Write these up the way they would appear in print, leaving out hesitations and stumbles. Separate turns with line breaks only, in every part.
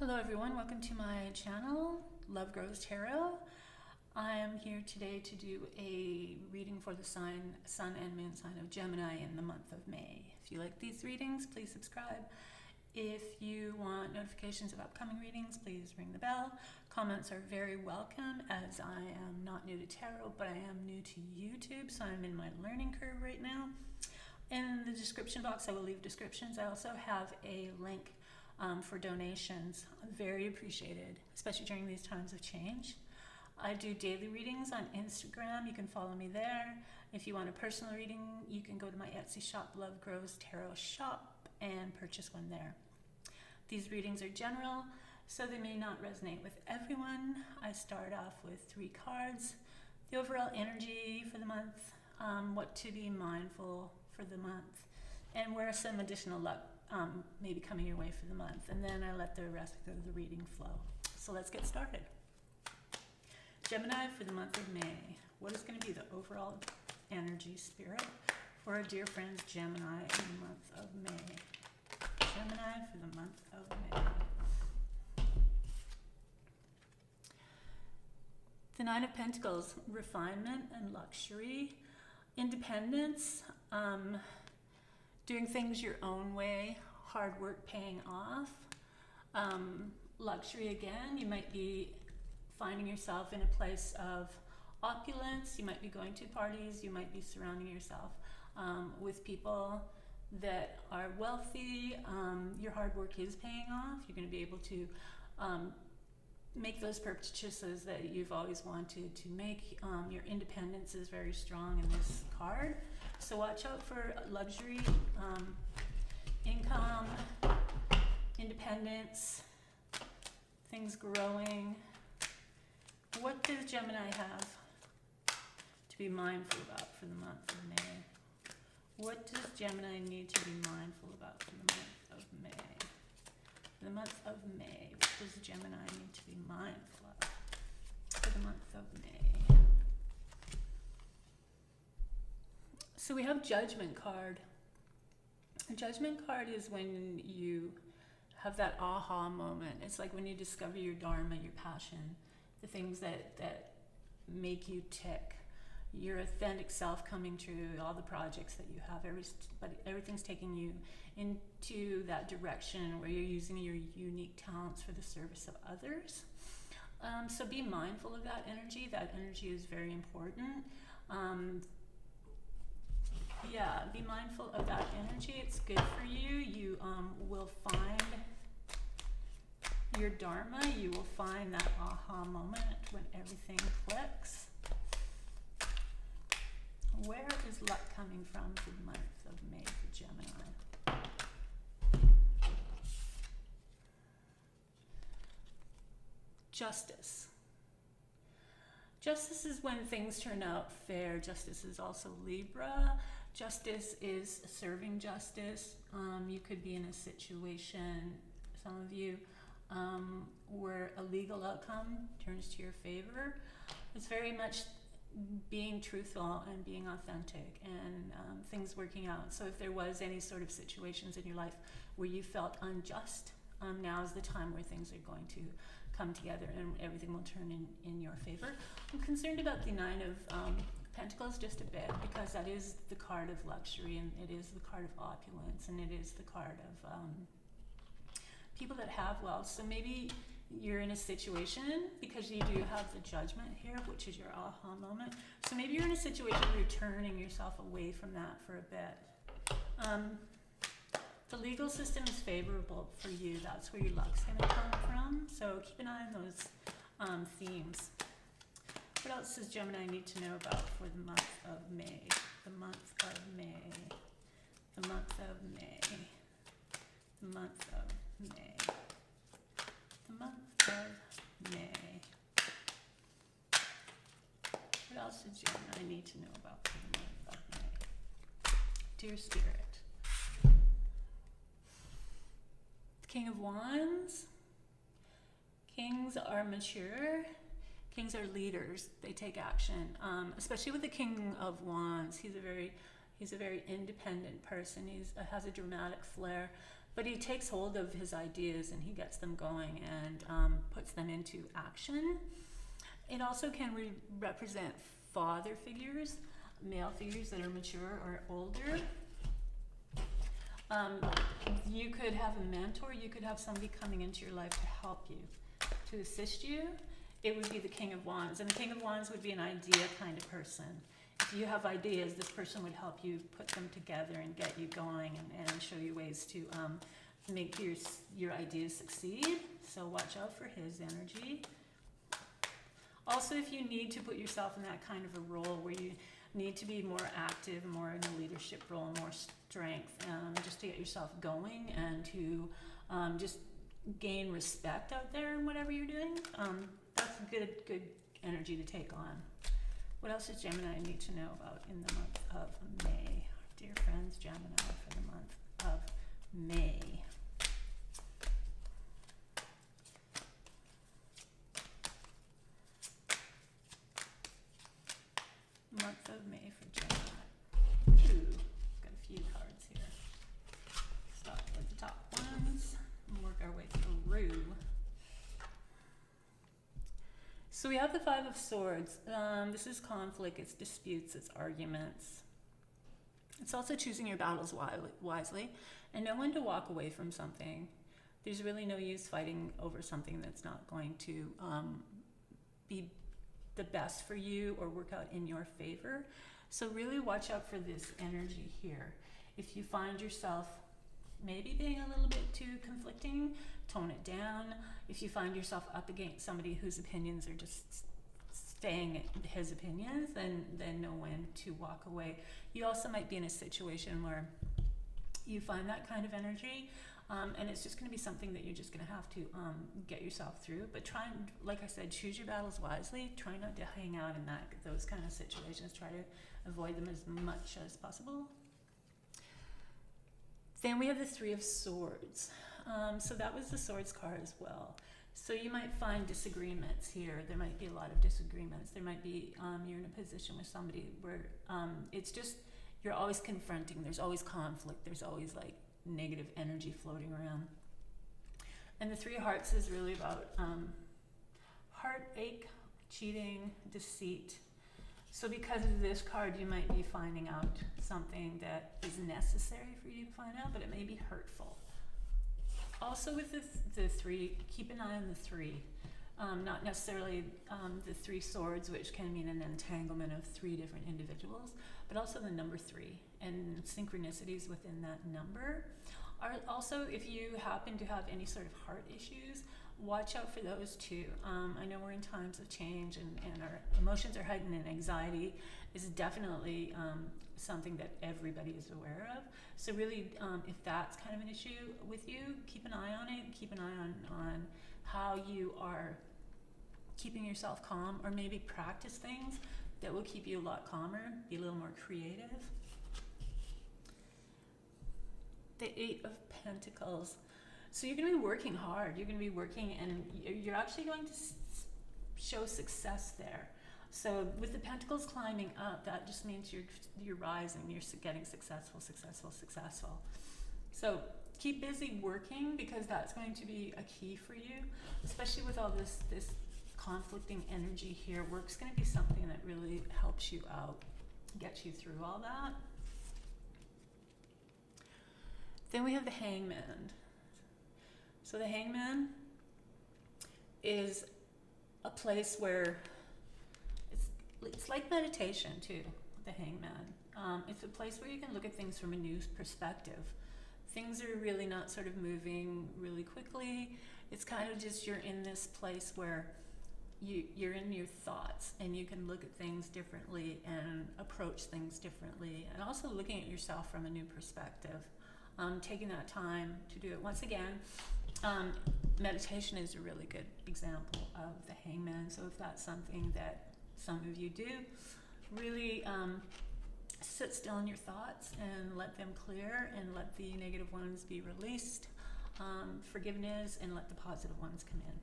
Hello everyone, welcome to my channel, Love Grows Tarot. I am here today to do a reading for the sun and moon sign of Gemini in the month of May. If you like these readings, please subscribe. If you want notifications of upcoming readings, please ring the bell. Comments are very welcome, as I am not new to tarot, but I am new to YouTube, so I'm in my learning curve right now. In the description box, I will leave descriptions. I also have a link for donations. Very appreciated, especially during these times of change. I do daily readings on Instagram. You can follow me there. If you want a personal reading, you can go to my Etsy shop, Love Grows Tarot Shop, and purchase one there. These readings are general, so they may not resonate with everyone. I start off with 3 cards. The overall energy for the month, what to be mindful for the month, and where some additional luck may be coming your way for the month. And then I let the rest of the reading flow. So let's get started. Gemini for the month of May. What is going to be the overall energy spirit for our dear friends Gemini in the month of May? Gemini for the month of May. The 9 of Pentacles, refinement and luxury, independence, doing things your own way, hard work paying off. Luxury again, you might be finding yourself in a place of opulence. You might be going to parties. You might be surrounding yourself with people that are wealthy. Your hard work is paying off. You're going to be able to make those purchases that you've always wanted to make. Your independence is very strong in this card. So watch out for luxury, income, independence, things growing. What does Gemini have to be mindful about for the month of May? What does Gemini need to be mindful about for the month of May? For the month of May, what does Gemini need to be mindful of for the month of May? So we have Judgment card. A Judgment card is when you have that aha moment. It's like when you discover your dharma, your passion, the things that make you tick, your authentic self coming true, all the projects that you have, everything's taking you into that direction where you're using your unique talents for the service of others. So be mindful of that energy. That energy is very important. Be mindful of that energy. It's good for you. You will find your dharma. You will find that aha moment when everything clicks. Where is luck coming from for the month of May for Gemini? Justice. Justice is when things turn out fair. Justice is also Libra. Justice is serving justice. You could be in a situation, some of you, where a legal outcome turns to your favor. It's very much being truthful and being authentic and things working out. So if there was any sort of situations in your life where you felt unjust, now is the time where things are going to come together and everything will turn in your favor. I'm concerned about the 9 of Pentacles just a bit, because that is the card of luxury, and it is the card of opulence, and it is the card of people that have wealth. So maybe you're in a situation, because you do have the Judgment here, which is your aha moment. So maybe you're in a situation where you're turning yourself away from that for a bit. The legal system is favorable for you. That's where your luck's going to come from. So keep an eye on those themes. What else does Gemini need to know about for the month of May? The month of May. The month of May. The month of May. The month of May. What else does Gemini need to know about for the month of May? Dear Spirit. The King of Wands. Kings are mature. Kings are leaders. They take action, especially with the King of Wands. He's a very independent person. He has a dramatic flair. But he takes hold of his ideas and he gets them going and puts them into action. It also can represent father figures, male figures that are mature or older. You could have a mentor, you could have somebody coming into your life to help you, to assist you. It would be the King of Wands, and the King of Wands would be an idea kind of person. If you have ideas, this person would help you put them together and get you going and show you ways to make your ideas succeed. So watch out for his energy. Also, if you need to put yourself in that kind of a role where you need to be more active, more in a leadership role, more strength, just to get yourself going and to just gain respect out there in whatever you're doing, that's a good energy to take on. What else does Gemini need to know about in the month of May? Dear friends, Gemini for the month of May. Month of May for Gemini. Ooh, got a few cards here. Start with the top ones and work our way through. So we have the Five of Swords. This is conflict, it's disputes, it's arguments. It's also choosing your battles wisely and know when to walk away from something. There's really no use fighting over something that's not going to be the best for you or work out in your favor. So really watch out for this energy here. If you find yourself maybe being a little bit too conflicting, tone it down. If you find yourself up against somebody whose opinions are just staying his opinions, then know when to walk away. You also might be in a situation where you find that kind of energy, and it's just going to be something that you're just going to have to get yourself through. But try and, like I said, choose your battles wisely. Try not to hang out in those kind of situations. Try to avoid them as much as possible. Then we have the Three of Swords. So that was the Swords card as well. So you might find disagreements here. There might be a lot of disagreements. There might be, you're in a position with somebody where it's just, you're always confronting. There's always conflict. There's always like negative energy floating around. And the Three of Hearts is really about heartache, cheating, deceit. So because of this card, you might be finding out something that is necessary for you to find out, but it may be hurtful. Also with the three, keep an eye on the three. Not necessarily the Three Swords, which can mean an entanglement of three different individuals, but also the number three and synchronicities within that number. Also, if you happen to have any sort of heart issues, watch out for those too. I know we're in times of change and our emotions are heightened, and anxiety is definitely something that everybody is aware of. So really, if that's kind of an issue with you, keep an eye on it. Keep an eye on how you are keeping yourself calm, or maybe practice things that will keep you a lot calmer, be a little more creative. The Eight of Pentacles. So you're going to be working hard. You're going to be working, and you're actually going to show success there. So with the Pentacles climbing up, that just means you're rising. You're getting successful. So keep busy working, because that's going to be a key for you, especially with all this conflicting energy here. Work's going to be something that really helps you out, gets you through all that. Then we have the Hangman. So the Hangman is a place where it's like meditation too, the Hangman. It's a place where you can look at things from a new perspective. Things are really not sort of moving really quickly. It's kind of just, you're in this place where you're in your thoughts, and you can look at things differently and approach things differently, and also looking at yourself from a new perspective. Taking that time to do it. Once again, meditation is a really good example of the Hangman. So if that's something that some of you do, really sit still in your thoughts and let them clear, and let the negative ones be released. Forgiveness, and let the positive ones come in.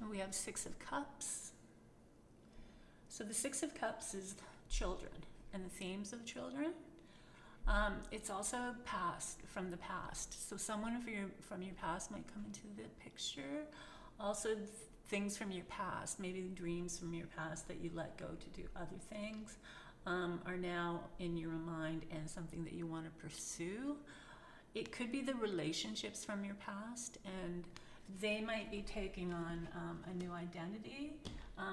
And we have Six of Cups. So the Six of Cups is children and the themes of children. It's also from the past. So someone from your past might come into the picture. Also, things from your past, maybe the dreams from your past that you let go to do other things, are now in your mind and something that you want to pursue. It could be the relationships from your past, and they might be taking on a new identity.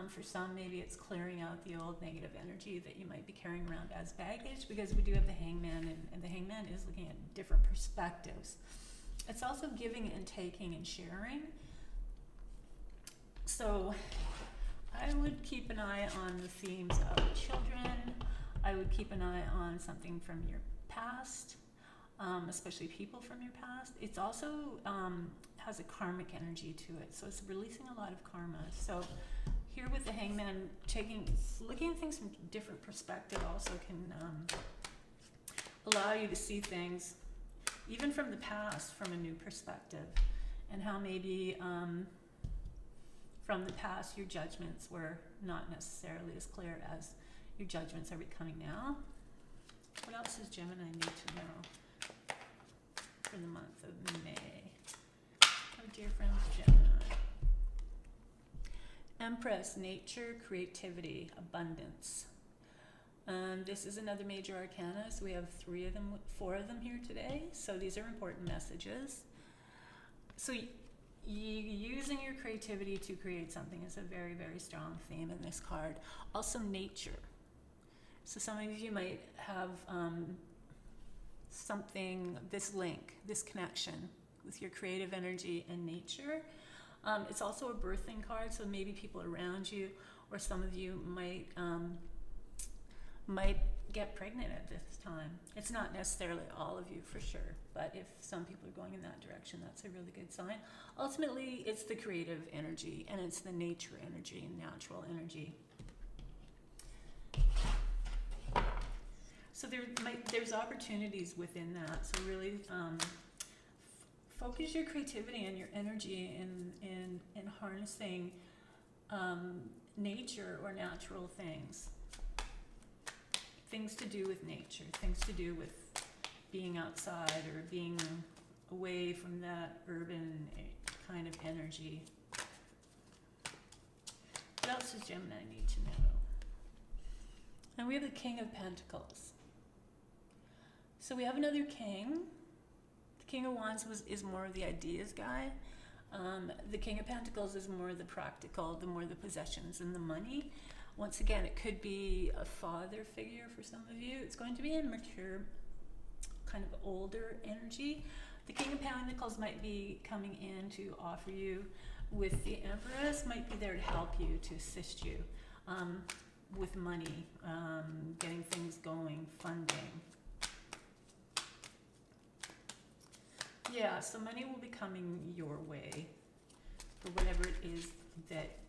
For some, maybe it's clearing out the old negative energy that you might be carrying around as baggage, because we do have the hangman, and the hangman is looking at different perspectives. It's also giving and taking and sharing. So I would keep an eye on the themes of children. I would keep an eye on something from your past, especially people from your past. It's also has a karmic energy to it, so it's releasing a lot of karma. So here with the hangman, looking at things from different perspective also can allow you to see things even from the past from a new perspective, and how maybe from the past your judgments were not necessarily as clear as your judgments are becoming now. What else does Gemini need to know for the month of May? Oh, dear friends, Gemini. Empress, nature, creativity, abundance. This is another major arcana, so we have 4 of them here today. So these are important messages. So using your creativity to create something is a very, very strong theme in this card. Also nature. So some of you might have this link, this connection with your creative energy and nature. It's also a birthing card, so maybe people around you or some of you might get pregnant at this time. It's not necessarily all of you for sure, but if some people are going in that direction, that's a really good sign. Ultimately, it's the creative energy, and it's the nature energy and natural energy. So there's opportunities within that. So really focus your creativity and your energy in harnessing nature or natural things. Things to do with nature, things to do with being outside or being away from that urban kind of energy. What else does Gemini need to know? And we have the King of Pentacles. So we have another king. The King of Wands is more of the ideas guy. The King of Pentacles is more the practical, the more the possessions and the money. Once again, it could be a father figure for some of you. It's going to be a mature, kind of older energy. The King of Pentacles might be coming in to offer you with the Empress, might be there to help you, to assist you with money, getting things going, funding. Yeah, so money will be coming your way for whatever it is that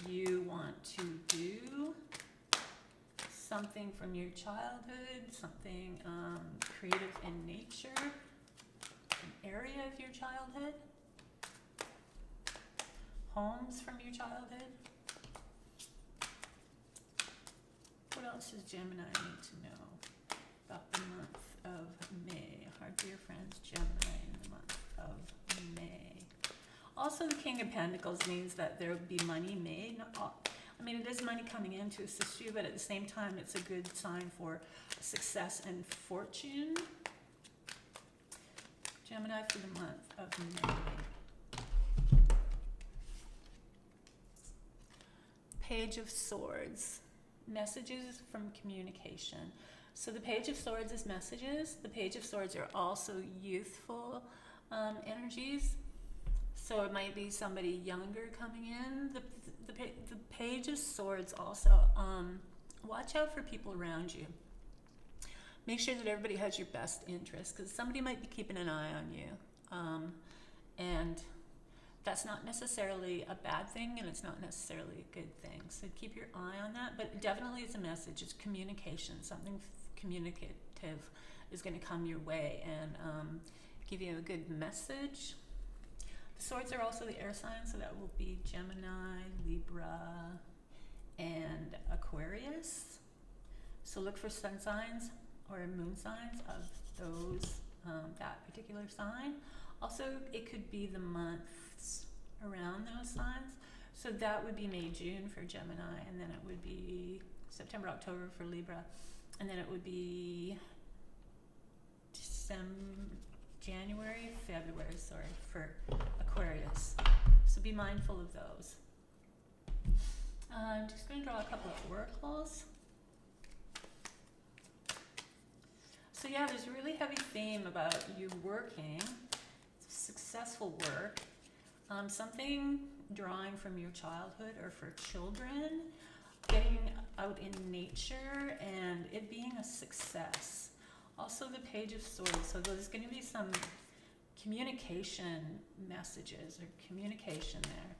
you want to do. Something from your childhood, something creative in nature, an area of your childhood, homes from your childhood. What else does Gemini need to know about the month of May? Our dear friends, Gemini in the month of May. Also, the King of Pentacles means that there will be money made. It is money coming in to assist you, but at the same time, it's a good sign for success and fortune. Gemini for the month of May. Page of Swords. Messages from communication. So the Page of Swords is messages. The Page of Swords are also youthful energies. So it might be somebody younger coming in. The Page of Swords also, watch out for people around you. Make sure that everybody has your best interest, because somebody might be keeping an eye on you. And that's not necessarily a bad thing, and it's not necessarily a good thing. So keep your eye on that, but definitely it's a message. It's communication. Something communicative is going to come your way and give you a good message. The swords are also the air signs, so that will be Gemini, Libra, and Aquarius. So look for sun signs. or moon signs of those, that particular sign. Also, it could be the months around those signs. So that would be May, June for Gemini, and then it would be September, October for Libra, and then it would be January, February, for Aquarius. So be mindful of those. I'm just going to draw a couple of oracles. So yeah, there's a really heavy theme about you working, successful work, something drawing from your childhood or for children, getting out in nature and it being a success. Also the Page of Swords, so there's going to be some communication messages or communication there.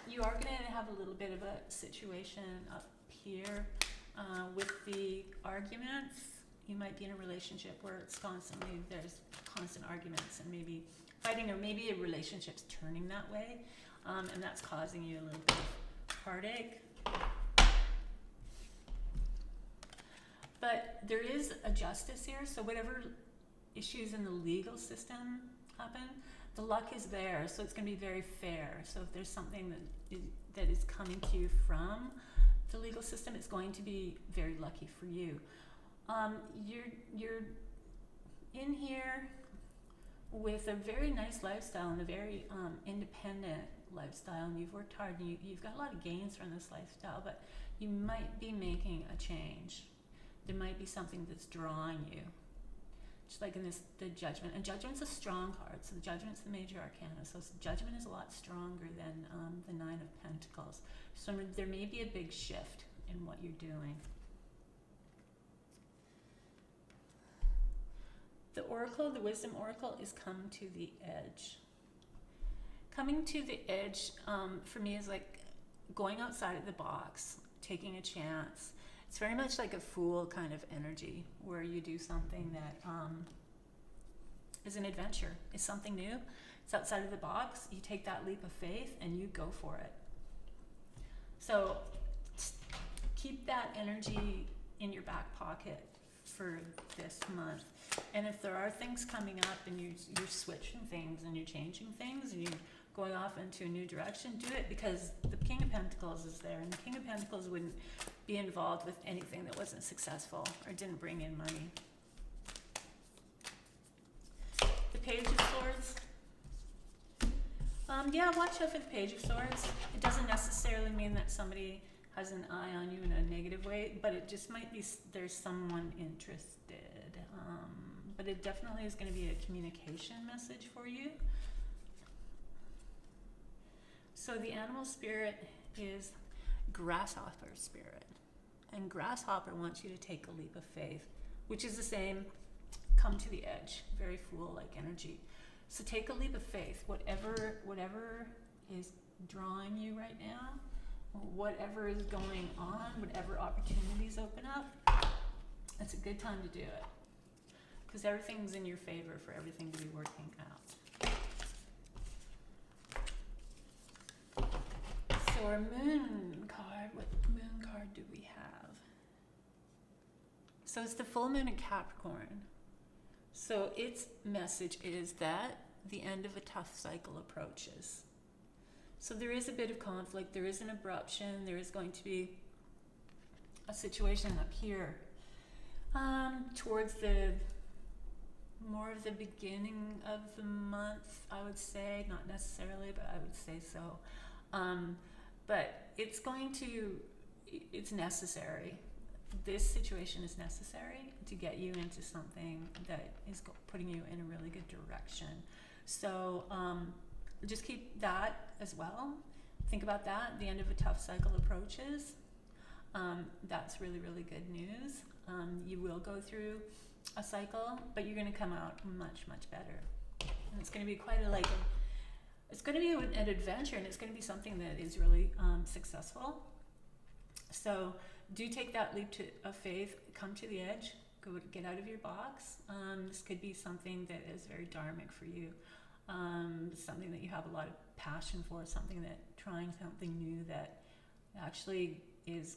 You are going to have a little bit of a situation up here with the arguments. You might be in a relationship where there's constant arguments and maybe fighting, or maybe a relationship's turning that way, and that's causing you a little bit of heartache. But there is a justice here, so whatever issues in the legal system happen, the luck is there, so it's going to be very fair. So if there's something that is coming to you from the legal system, it's going to be very lucky for you. You're in here with a very nice lifestyle and a very independent lifestyle, and you've worked hard and you've got a lot of gains from this lifestyle, but you might be making a change. There might be something that's drawing you. Just like in the Judgment, and Judgment's a strong card, so the Judgment's the major arcana, so Judgment is a lot stronger than the Nine of Pentacles. So there may be a big shift in what you're doing. The Oracle, the Wisdom Oracle, is come to the edge. Coming to the edge, for me, is like going outside of the box, taking a chance. It's very much like a fool kind of energy, where you do something that is an adventure, is something new. It's outside of the box. You take that leap of faith and you go for it. So keep that energy in your back pocket for this month. And if there are things coming up and you're switching things and you're changing things and you're going off into a new direction, do it, because the King of Pentacles is there, and the King of Pentacles wouldn't be involved with anything that wasn't successful or didn't bring in money. The Page of Swords. Yeah, watch out for the Page of Swords. It doesn't necessarily mean that somebody has an eye on you in a negative way, but it just might be there's someone interested. But it definitely is going to be a communication message for you. So the animal spirit is grasshopper spirit. And grasshopper wants you to take a leap of faith, which is the same, come to the edge, very fool-like energy. So take a leap of faith, whatever is drawing you right now, whatever is going on, whatever opportunities open up, it's a good time to do it. Because everything's in your favor for everything to be working out. So our moon card, what moon card do we have? So it's the full moon in Capricorn. So its message is that the end of a tough cycle approaches. So there is a bit of conflict, there is an abruption, there is going to be a situation up here towards the more of the beginning of the month, I would say, not necessarily, but I would say so. But it's necessary. This situation is necessary to get you into something that is putting you in a really good direction. So just keep that as well. Think about that. The end of a tough cycle approaches. That's really, really good news. You will go through a cycle, but you're going to come out much, much better. And it's going to be it's going to be an adventure, and it's going to be something that is really successful. So do take that leap of faith, come to the edge, get out of your box. This could be something that is very dharmic for you, something that you have a lot of passion for, trying something new that actually is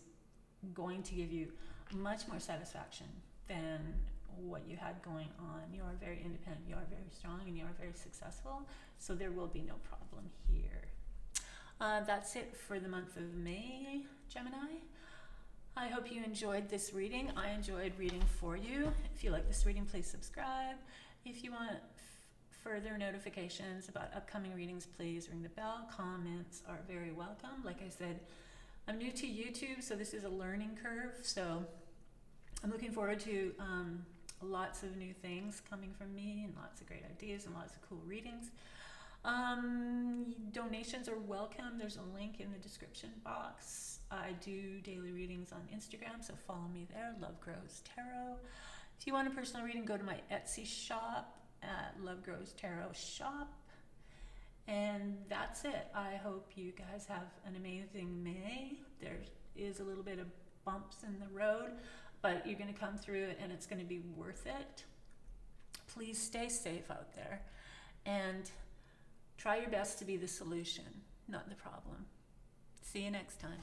going to give you much more satisfaction than what you had going on. You are very independent, you are very strong, and you are very successful, so there will be no problem here. That's it for the month of May, Gemini. I hope you enjoyed this reading. I enjoyed reading for you. If you like this reading, please subscribe. If you want further notifications about upcoming readings, please ring the bell. Comments are very welcome. Like I said, I'm new to YouTube, so this is a learning curve. So I'm looking forward to lots of new things coming from me, and lots of great ideas and lots of cool readings. Donations are welcome. There's a link in the description box. I do daily readings on Instagram, so follow me there, Love Grows Tarot. If you want a personal reading, go to my Etsy shop at Love Grows Tarot Shop. And that's it. I hope you guys have an amazing May. There is a little bit of bumps in the road, but you're going to come through it, and it's going to be worth it. Please stay safe out there, and try your best to be the solution, not the problem. See you next time.